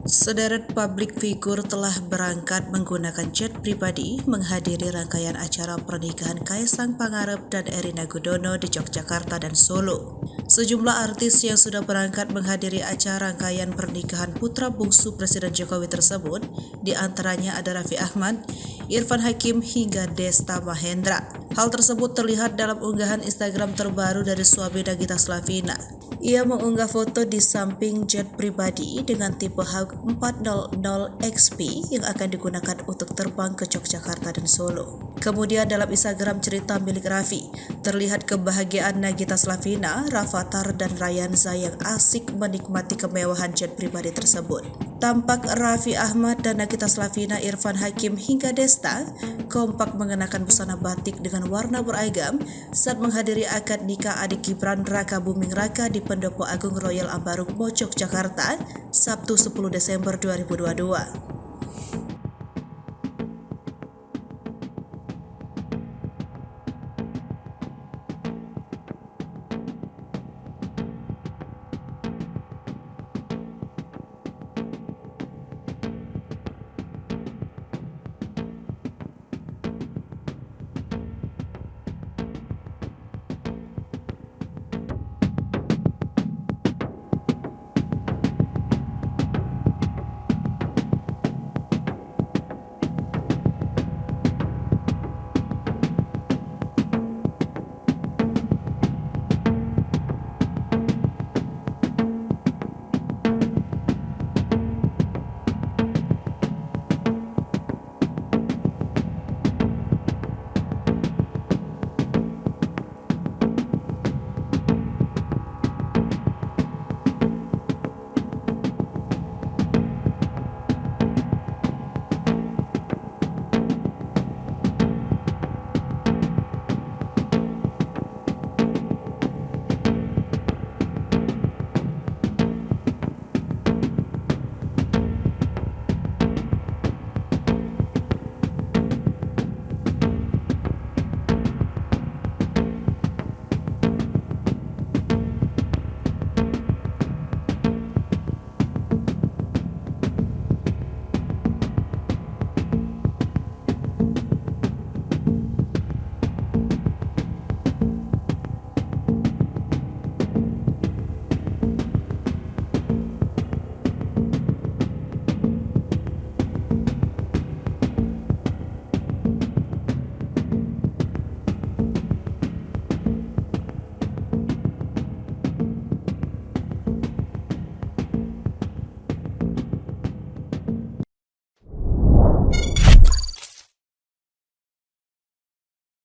Sederet publik figur telah berangkat menggunakan jet pribadi menghadiri rangkaian acara pernikahan Kaisang Pangarep dan Erina Gudono di Yogyakarta dan Solo. Sejumlah artis yang sudah berangkat menghadiri acara rangkaian pernikahan putra bungsu Presiden Jokowi tersebut, di antaranya ada Raffi Ahmad, Irfan Hakim hingga Desta Mahendra. Hal tersebut terlihat dalam unggahan Instagram terbaru dari suami Nagita Slavina. Ia mengunggah foto di samping jet pribadi dengan tipe Hawk 400 XP yang akan digunakan untuk terbang ke Yogyakarta dan Solo. Kemudian dalam Instagram cerita milik Raffi, terlihat kebahagiaan Nagita Slavina, Rafathar dan Rayanza yang asik menikmati kemewahan jet pribadi tersebut. Tampak Raffi Ahmad dan Nagita Slavina, Irfan Hakim hingga Desta kompak mengenakan busana batik dengan warna beragam saat menghadiri akad nikah adik Gibran Raka Buming Raka di Pendopo Agung Royal Ambarukmo, Yogyakarta, Sabtu 10 Desember 2022.